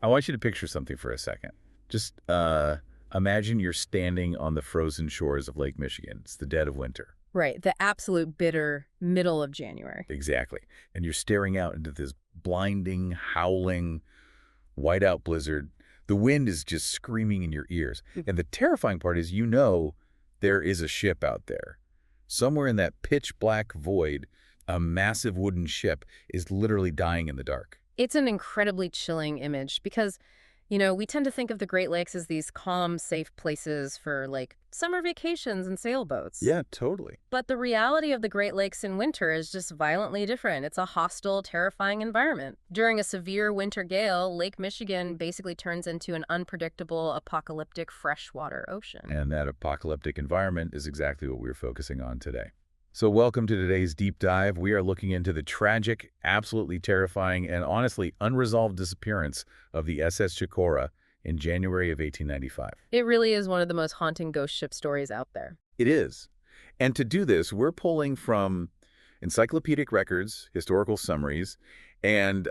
I want you to picture something for a second. Just imagine you're standing on the frozen shores of Lake Michigan. It's the dead of winter. Right, the absolute bitter middle of January. Exactly. And you're staring out into this blinding, howling, whiteout blizzard. The wind is just screaming in your ears. And the terrifying part is there is a ship out there. Somewhere in that pitch black void, a massive wooden ship is literally dying in the dark. It's an incredibly chilling image because, we tend to think of the Great Lakes as these calm, safe places for, like, summer vacations and sailboats. Yeah, totally. But the reality of the Great Lakes in winter is just violently different. It's a hostile, terrifying environment. During a severe winter gale, Lake Michigan basically turns into an unpredictable, apocalyptic freshwater ocean. And that apocalyptic environment is exactly what we're focusing on today. So welcome to today's deep dive. We are looking into the tragic, absolutely terrifying, and honestly unresolved disappearance of the SS Chicora in January of 1895. It really is one of the most haunting ghost ship stories out there. It is. And to do this, we're pulling from encyclopedic records, historical summaries, and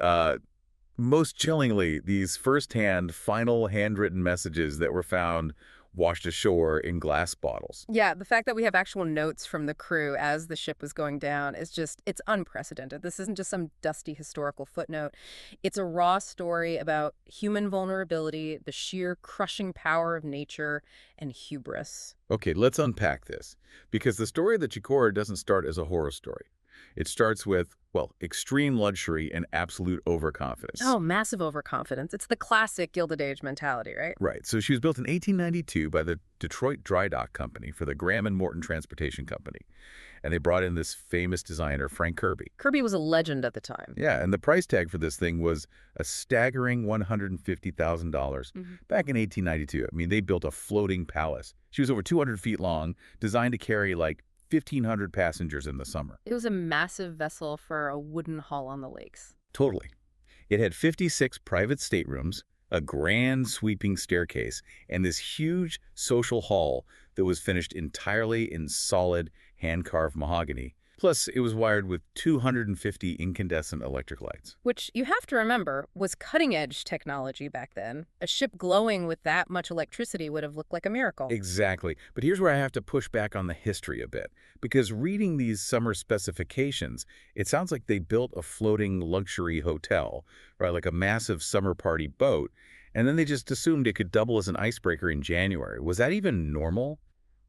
most chillingly, these firsthand, final handwritten messages that were found washed ashore in glass bottles. Yeah, the fact that we have actual notes from the crew as the ship was going down is it's unprecedented. This isn't just some dusty historical footnote. It's a raw story about human vulnerability, the sheer crushing power of nature, and hubris. Okay, let's unpack this, because the story of the Chicora doesn't start as a horror story. It starts with, well, extreme luxury and absolute overconfidence. Oh, massive overconfidence. It's the classic Gilded Age mentality, right? Right. So she was built in 1892 by the Detroit Drydock Company for the Graham and Morton Transportation Company. And they brought in this famous designer, Frank Kirby. Kirby was a legend at the time. Yeah, and the price tag for this thing was a staggering $150,000 back in 1892. I mean, they built a floating palace. She was over 200 feet long, designed to carry like 1,500 passengers in the summer. It was a massive vessel for a wooden hull on the lakes. Totally. It had 56 private staterooms, a grand sweeping staircase, and this huge social hall that was finished entirely in solid, hand-carved mahogany. Plus, it was wired with 250 incandescent electric lights. Which, you have to remember, was cutting-edge technology back then. A ship glowing with that much electricity would have looked like a miracle. Exactly. But here's where I have to push back on the history a bit. Because reading these summer specifications, it sounds like they built a floating luxury hotel, right, like a massive summer party boat, and then they just assumed it could double as an icebreaker in January. Was that even normal?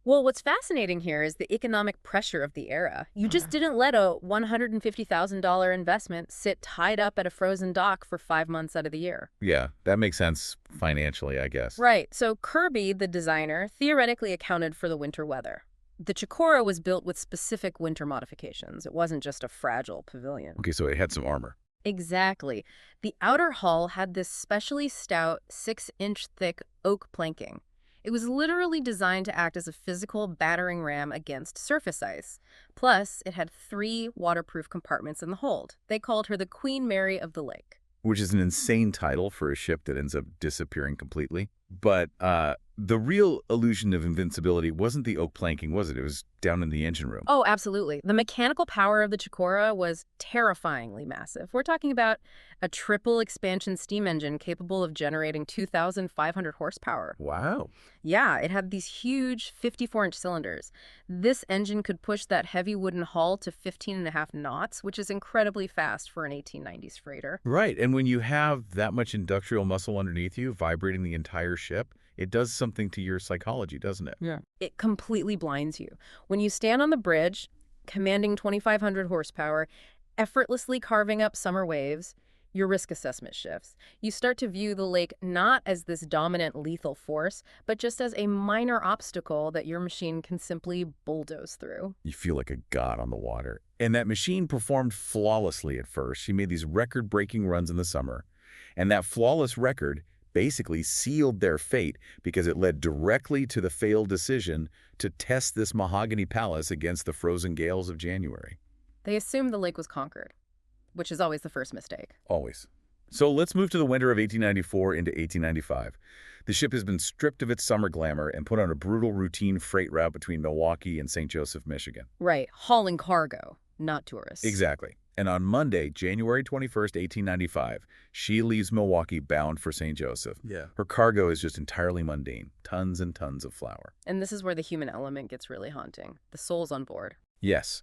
Well, what's fascinating here is the economic pressure of the era. You just didn't let a $150,000 investment sit tied up at a frozen dock for 5 months out of the year. Yeah, that makes sense financially, I guess. Right. So Kirby, the designer, theoretically accounted for the winter weather. The Chicora was built with specific winter modifications. It wasn't just a fragile pavilion. Okay, so it had some armor. Exactly. The outer hull had this specially stout 6-inch thick oak planking. It was literally designed to act as a physical battering ram against surface ice. Plus, it had 3 waterproof compartments in the hold. They called her the Queen Mary of the Lake. Which is an insane title for a ship that ends up disappearing completely. But the real illusion of invincibility wasn't the oak planking, was it? It was down in the engine room. Oh, absolutely. The mechanical power of the Chicora was terrifyingly massive. We're talking about a triple expansion steam engine capable of generating 2,500 horsepower. Wow. Yeah, it had these huge 54-inch cylinders. This engine could push that heavy wooden hull to 15.5 knots, which is incredibly fast for an 1890s freighter. Right, and when you have that much industrial muscle underneath you, vibrating the entire ship, it does something to your psychology, doesn't it? Yeah. It completely blinds you. When you stand on the bridge, commanding 2,500 horsepower, effortlessly carving up summer waves, your risk assessment shifts. You start to view the lake not as this dominant lethal force, but just as a minor obstacle that your machine can simply bulldoze through. You feel like a god on the water. And that machine performed flawlessly at first. She made these record-breaking runs in the summer. And that flawless record basically sealed their fate because it led directly to the failed decision to test this mahogany palace against the frozen gales of January. They assumed the lake was conquered, which is always the first mistake. Always. So let's move to the winter of 1894 into 1895. The ship has been stripped of its summer glamour and put on a brutal routine freight route between Milwaukee and St. Joseph, Michigan. Right, hauling cargo, not tourists. Exactly. And on Monday, January 21st, 1895, she leaves Milwaukee bound for St. Joseph. Yeah. Her cargo is just entirely mundane, tons and tons of flour. And this is where the human element gets really haunting. The souls on board. Yes.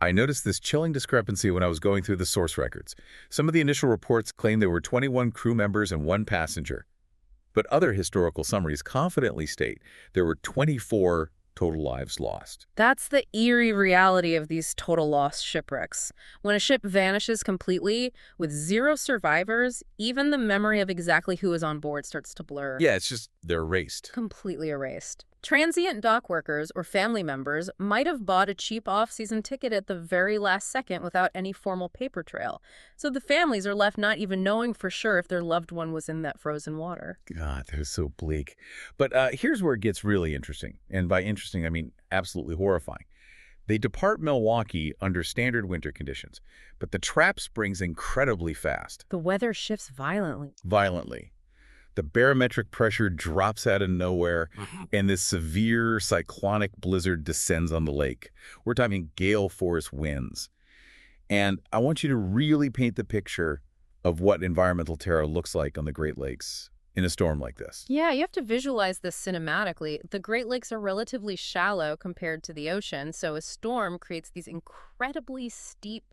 I noticed this chilling discrepancy when I was going through the source records. Some of the initial reports claim there were 21 crew members and 1 passenger. But other historical summaries confidently state there were 24 total lives lost. That's the eerie reality of these total loss shipwrecks. When a ship vanishes completely, with 0 survivors, even the memory of exactly who was on board starts to blur. Yeah, it's just they're erased. Completely erased. Transient dock workers or family members might have bought a cheap off-season ticket at the very last second without any formal paper trail. So the families are left not even knowing for sure if their loved one was in that frozen water. God, they're so bleak. But here's where it gets really interesting. And by interesting, I mean absolutely horrifying. They depart Milwaukee under standard winter conditions, but the trap springs incredibly fast. The weather shifts violently. Violently. The barometric pressure drops out of nowhere, and this severe cyclonic blizzard descends on the lake. We're talking gale-force winds. And I want you to really paint the picture of what environmental terror looks like on the Great Lakes in a storm like this. Yeah, you have to visualize this cinematically. The Great Lakes are relatively shallow compared to the ocean, so a storm creates these incredibly steep,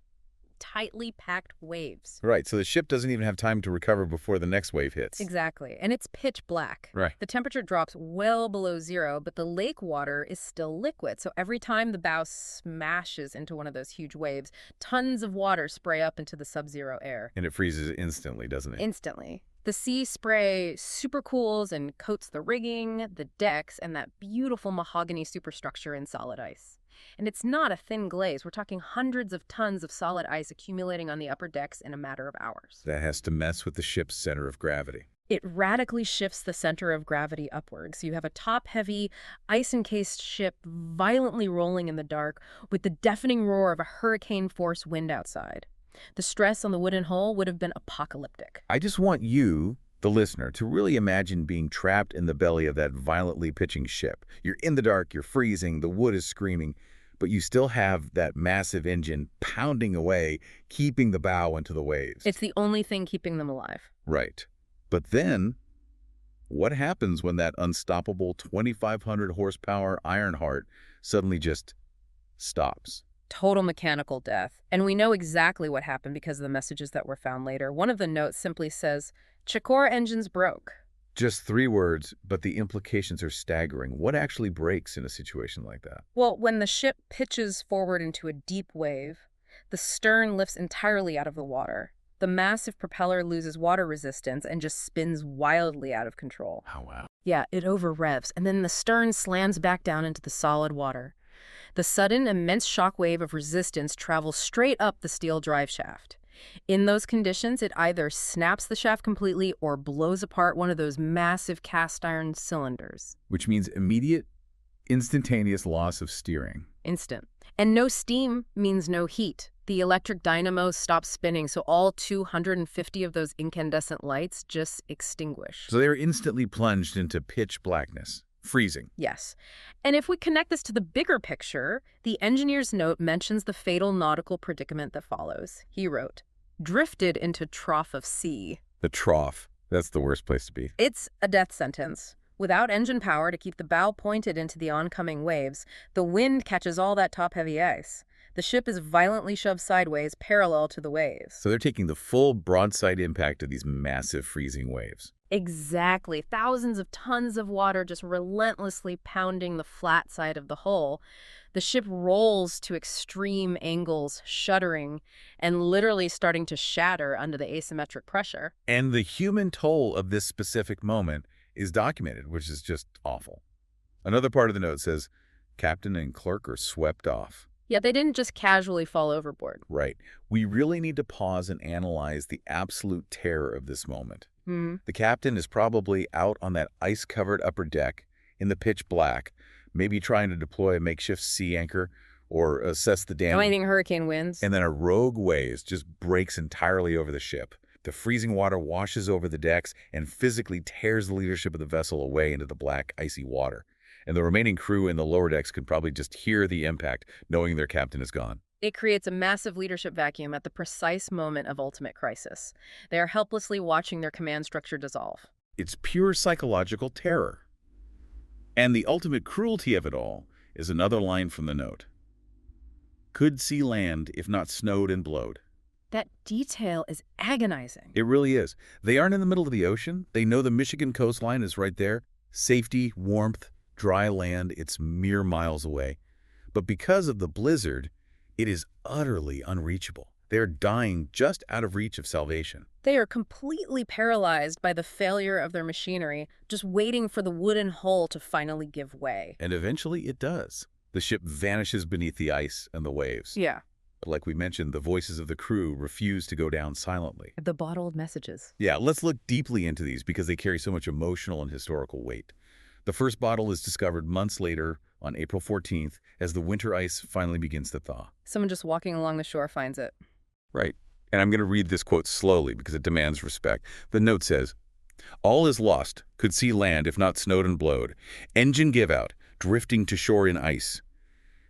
tightly packed waves. Right, so the ship doesn't even have time to recover before the next wave hits. Exactly, and it's pitch black. Right. The temperature drops well below 0, but the lake water is still liquid, so every time the bow smashes into one of those huge waves, tons of water spray up into the sub-zero air. And it freezes instantly, doesn't it? Instantly. The sea spray supercools and coats the rigging, the decks, and that beautiful mahogany superstructure in solid ice. And it's not a thin glaze. We're talking hundreds of tons of solid ice accumulating on the upper decks in a matter of hours. That has to mess with the ship's center of gravity. It radically shifts the center of gravity upwards. So you have a top-heavy, ice-encased ship violently rolling in the dark with the deafening roar of a hurricane-force wind outside. The stress on the wooden hull would have been apocalyptic. I just want you, the listener, to really imagine being trapped in the belly of that violently pitching ship. You're in the dark, you're freezing, the wood is screaming, but you still have that massive engine pounding away, keeping the bow into the waves. It's the only thing keeping them alive. Right. But then, what happens when that unstoppable 2,500 horsepower Ironheart suddenly just stops? Total mechanical death. And we know exactly what happened because of the messages that were found later. One of the notes simply says, Chicora engines broke. Just 3 words, but the implications are staggering. What actually breaks in a situation like that? Well, when the ship pitches forward into a deep wave, the stern lifts entirely out of the water. The massive propeller loses water resistance and just spins wildly out of control. Oh, wow. Yeah, it over-revs, and then the stern slams back down into the solid water. The sudden, immense shock wave of resistance travels straight up the steel drive shaft. In those conditions, it either snaps the shaft completely or blows apart one of those massive cast iron cylinders. Which means immediate, instantaneous loss of steering. Instant. And no steam means no heat. The electric dynamo stops spinning, so all 250 of those incandescent lights just extinguish. So they're instantly plunged into pitch blackness, freezing. Yes. And if we connect this to the bigger picture, the engineer's note mentions the fatal nautical predicament that follows. He wrote, drifted into trough of sea. The trough. That's the worst place to be. It's a death sentence. Without engine power to keep the bow pointed into the oncoming waves, the wind catches all that top-heavy ice. The ship is violently shoved sideways, parallel to the waves. So they're taking the full broadside impact of these massive freezing waves. Exactly. Thousands of tons of water just relentlessly pounding the flat side of the hull. The ship rolls to extreme angles, shuddering, and literally starting to shatter under the asymmetric pressure. And the human toll of this specific moment is documented, which is just awful. Another part of the note says, captain and clerk are swept off. Yeah, they didn't just casually fall overboard. Right. We really need to pause and analyze the absolute terror of this moment. The captain is probably out on that ice-covered upper deck in the pitch black, maybe trying to deploy a makeshift sea anchor or assess the damage. Fighting hurricane winds. And then a rogue wave just breaks entirely over the ship. The freezing water washes over the decks and physically tears the leadership of the vessel away into the black, icy water. And the remaining crew in the lower decks could probably just hear the impact, knowing their captain is gone. It creates a massive leadership vacuum at the precise moment of ultimate crisis. They are helplessly watching their command structure dissolve. It's pure psychological terror. And the ultimate cruelty of it all is another line from the note. Could see land if not snowed and blowed. That detail is agonizing. It really is. They aren't in the middle of the ocean. They know the Michigan coastline is right there. Safety, warmth, dry land, it's mere miles away. But because of the blizzard, it is utterly unreachable. They're dying just out of reach of salvation. They are completely paralyzed by the failure of their machinery, just waiting for the wooden hull to finally give way. And eventually it does. The ship vanishes beneath the ice and the waves. Yeah. But like we mentioned, the voices of the crew refuse to go down silently. The bottled messages. Yeah, let's look deeply into these because they carry so much emotional and historical weight. The first bottle is discovered months later on April 14th as the winter ice finally begins to thaw. Someone just walking along the shore finds it. Right. And I'm going to read this quote slowly because it demands respect. The note says, "All is lost, could see land if not snowed and blowed. Engine give out, drifting to shore in ice.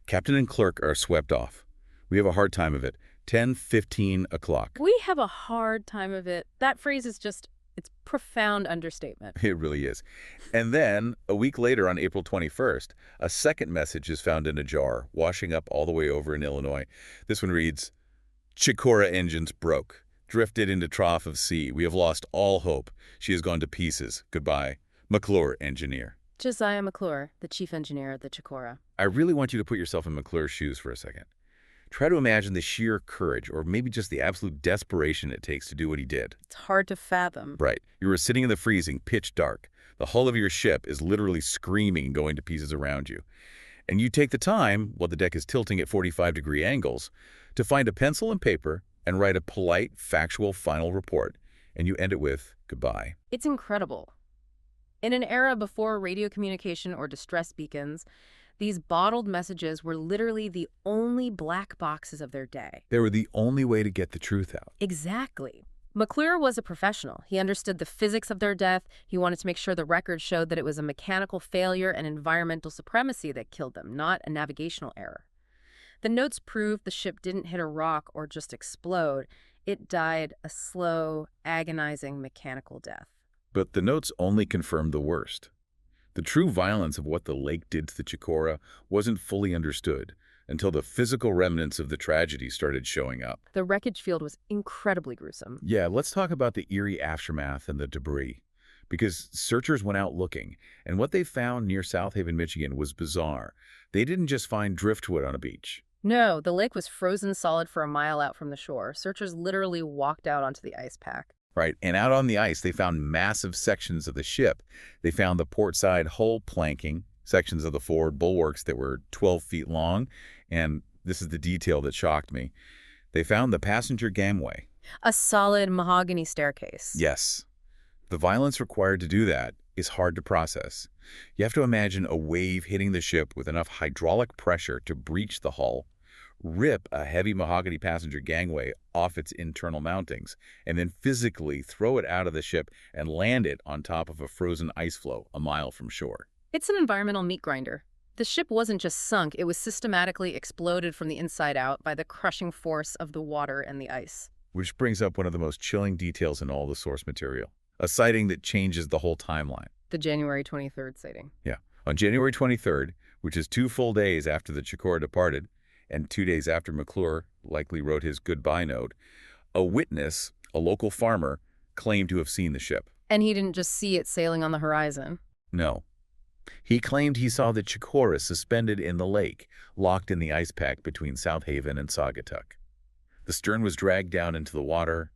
Captain and clerk are swept off. We have a hard time of it. 10:15 o'clock." We have a hard time of it. That phrase is just, it's profound understatement. It really is. And then, a week later on April 21st, a second message is found in a jar, washing up all the way over in Illinois. This one reads, "Chicora engines broke, drifted into trough of sea. We have lost all hope. She has gone to pieces. Goodbye. McClure, engineer." Josiah McClure, the chief engineer of the Chicora. I really want you to put yourself in McClure's shoes for a second. Try to imagine the sheer courage, or maybe just the absolute desperation it takes to do what he did. It's hard to fathom. Right. You were sitting in the freezing, pitch dark. The hull of your ship is literally screaming and going to pieces around you. And you take the time, while the deck is tilting at 45-degree angles, to find a pencil and paper and write a polite, factual final report. And you end it with, "Goodbye." It's incredible. In an era before radio communication or distress beacons, these bottled messages were literally the only black boxes of their day. They were the only way to get the truth out. Exactly. McClure was a professional. He understood the physics of their death. He wanted to make sure the record showed that it was a mechanical failure and environmental supremacy that killed them, not a navigational error. The notes proved the ship didn't hit a rock or just explode. It died a slow, agonizing mechanical death. But the notes only confirmed the worst. The true violence of what the lake did to the Chicora wasn't fully understood until the physical remnants of the tragedy started showing up. The wreckage field was incredibly gruesome. Yeah, let's talk about the eerie aftermath and the debris. Because searchers went out looking, and what they found near South Haven, Michigan was bizarre. They didn't just find driftwood on a beach. No, the lake was frozen solid for a mile out from the shore. Searchers literally walked out onto the ice pack. Right, and out on the ice, they found massive sections of the ship. They found the port side hull planking, sections of the forward bulwarks that were 12 feet long, and this is the detail that shocked me. They found the passenger gangway. A solid mahogany staircase. Yes. The violence required to do that is hard to process. You have to imagine a wave hitting the ship with enough hydraulic pressure to breach the hull, rip a heavy mahogany passenger gangway off its internal mountings, and then physically throw it out of the ship and land it on top of a frozen ice floe a mile from shore. It's an environmental meat grinder. The ship wasn't just sunk, it was systematically exploded from the inside out by the crushing force of the water and the ice. Which brings up one of the most chilling details in all the source material, a sighting that changes the whole timeline. The January 23rd sighting. Yeah. On January 23rd, which is 2 full days after the Chicora departed, and 2 days after McClure likely wrote his goodbye note, a witness, a local farmer, claimed to have seen the ship. And he didn't just see it sailing on the horizon. No. He claimed he saw the Chicora suspended in the lake, locked in the ice pack between South Haven and Saugatuck. The stern was dragged down into the water,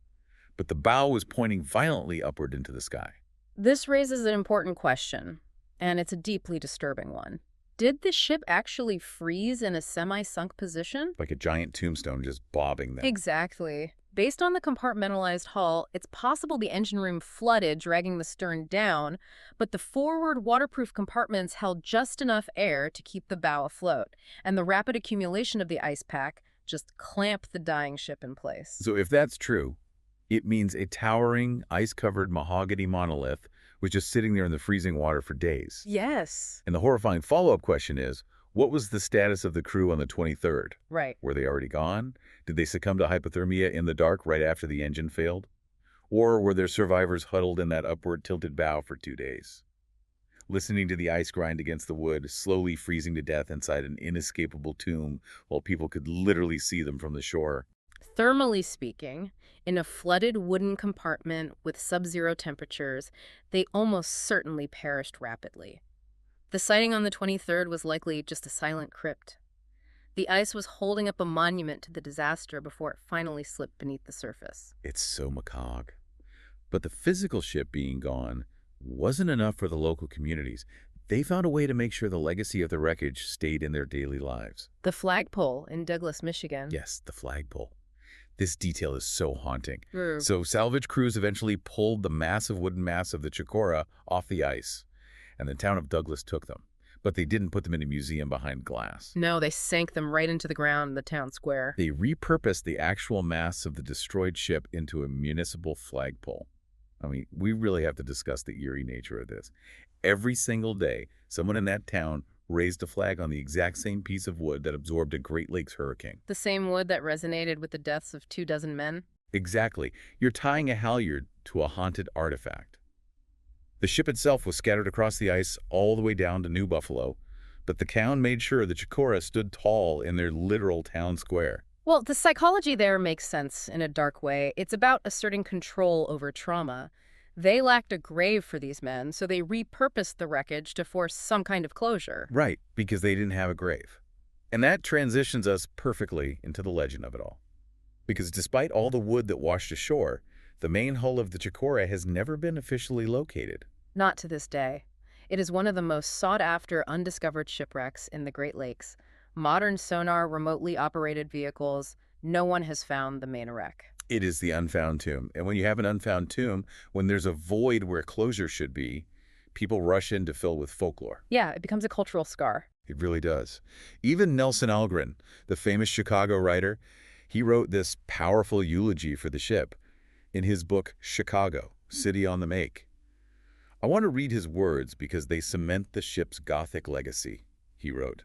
but the bow was pointing violently upward into the sky. This raises an important question, and it's a deeply disturbing one. Did the ship actually freeze in a semi-sunk position? Like a giant tombstone just bobbing there. Exactly. Based on the compartmentalized hull, it's possible the engine room flooded, dragging the stern down, but the forward waterproof compartments held just enough air to keep the bow afloat, and the rapid accumulation of the ice pack just clamped the dying ship in place. So if that's true, it means a towering, ice-covered mahogany monolith was just sitting there in the freezing water for days. Yes. And the horrifying follow-up question is, What was the status of the crew on the 23rd? Right. Were they already gone? Did they succumb to hypothermia in the dark right after the engine failed? Or were there survivors huddled in that upward tilted bow for 2 days? Listening to the ice grind against the wood, slowly freezing to death inside an inescapable tomb while people could literally see them from the shore. Thermally speaking, in a flooded wooden compartment with sub-zero temperatures, they almost certainly perished rapidly. The sighting on the 23rd was likely just a silent crypt. The ice was holding up a monument to the disaster before it finally slipped beneath the surface. It's so macabre. But the physical ship being gone wasn't enough for the local communities. They found a way to make sure the legacy of the wreckage stayed in their daily lives. The flagpole in Douglas, Michigan. Yes, the flagpole. This detail is so haunting. Mm. So salvage crews eventually pulled the massive wooden masts of the Chicora off the ice, and the town of Douglas took them. But they didn't put them in a museum behind glass. No, they sank them right into the ground in the town square. They repurposed the actual masts of the destroyed ship into a municipal flagpole. I mean, we really have to discuss the eerie nature of this. Every single day, someone in that town raised a flag on the exact same piece of wood that absorbed a Great Lakes hurricane. The same wood that resonated with the deaths of 24 men? Exactly. You're tying a halyard to a haunted artifact. The ship itself was scattered across the ice all the way down to New Buffalo, but the town made sure the Chicora stood tall in their literal town square. Well, the psychology there makes sense in a dark way. It's about asserting control over trauma. They lacked a grave for these men, so they repurposed the wreckage to force some kind of closure. Right, because they didn't have a grave. And that transitions us perfectly into the legend of it all. Because despite all the wood that washed ashore, the main hull of the Chicora has never been officially located. Not to this day. It is one of the most sought-after undiscovered shipwrecks in the Great Lakes. Modern sonar, remotely operated vehicles, no one has found the main wreck. It is the unfound tomb. And when you have an unfound tomb, when there's a void where closure should be, people rush in to fill with folklore. Yeah, it becomes a cultural scar. It really does. Even Nelson Algren, the famous Chicago writer, he wrote this powerful eulogy for the ship in his book, Chicago, City on the Make. I want to read his words because they cement the ship's Gothic legacy. He wrote,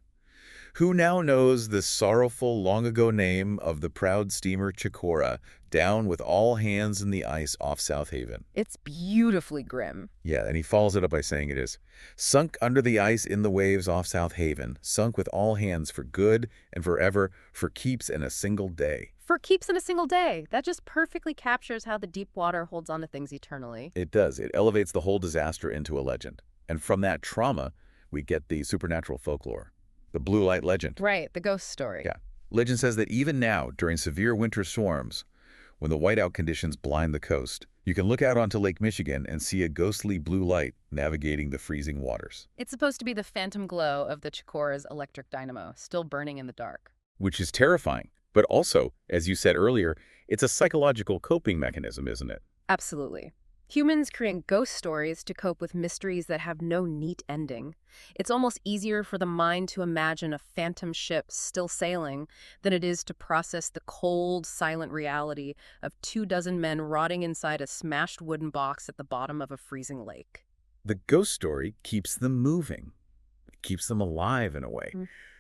"Who now knows the sorrowful long-ago name of the proud steamer Chicora, down with all hands in the ice off South Haven?" It's beautifully grim. Yeah, and he follows it up by saying it is, "Sunk under the ice in the waves off South Haven, sunk with all hands for good and forever, for keeps in a single day." For keeps in a single day. That just perfectly captures how the deep water holds on to things eternally. It does. It elevates the whole disaster into a legend. And from that trauma, we get the supernatural folklore. The blue light legend. Right, the ghost story. Yeah. Legend says that even now, during severe winter storms, when the whiteout conditions blind the coast, you can look out onto Lake Michigan and see a ghostly blue light navigating the freezing waters. It's supposed to be the phantom glow of the Chicora's electric dynamo, still burning in the dark. Which is terrifying. But also, as you said earlier, it's a psychological coping mechanism, isn't it? Absolutely. Humans create ghost stories to cope with mysteries that have no neat ending. It's almost easier for the mind to imagine a phantom ship still sailing than it is to process the cold, silent reality of 24 men rotting inside a smashed wooden box at the bottom of a freezing lake. The ghost story keeps them moving. It keeps them alive in a way.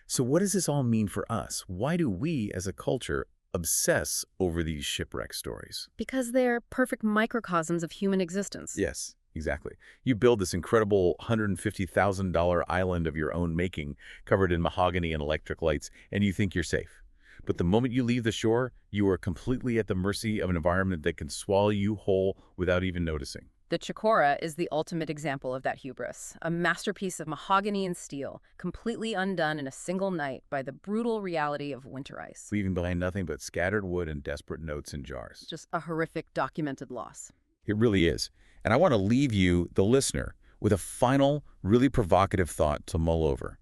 So what does this all mean for us? Why do we, as a culture, obsess over these shipwreck stories? Because they're perfect microcosms of human existence. Yes, exactly. You build this incredible $150,000 island of your own making, covered in mahogany and electric lights, and you think you're safe. But the moment you leave the shore, you are completely at the mercy of an environment that can swallow you whole without even noticing. The Chicora is the ultimate example of that hubris, a masterpiece of mahogany and steel, completely undone in a single night by the brutal reality of winter ice. Leaving behind nothing but scattered wood and desperate notes in jars. Just a horrific documented loss. It really is. And I want to leave you, the listener, with a final, really provocative thought to mull over.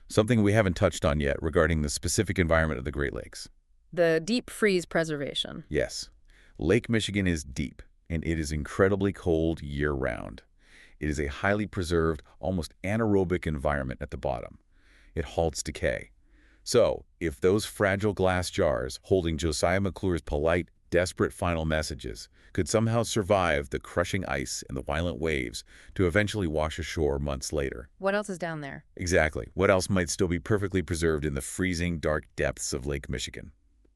Something we haven't touched on yet regarding the specific environment of the Great Lakes. The deep freeze preservation. Yes. Lake Michigan is deep, and it is incredibly cold year-round. It is a highly preserved, almost anaerobic environment at the bottom. It halts decay. So, if those fragile glass jars holding Josiah McClure's polite, desperate final messages, could somehow survive the crushing ice and the violent waves to eventually wash ashore months later. What else is down there? Exactly. What else might still be perfectly preserved in the freezing, dark depths of Lake Michigan?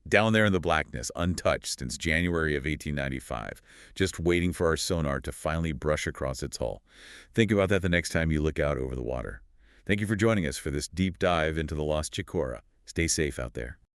Down there in the blackness, untouched since January of 1895, just waiting for our sonar to finally brush across its hull. Think about that the next time you look out over the water. Thank you for joining us for this deep dive into the lost Chicora. Stay safe out there.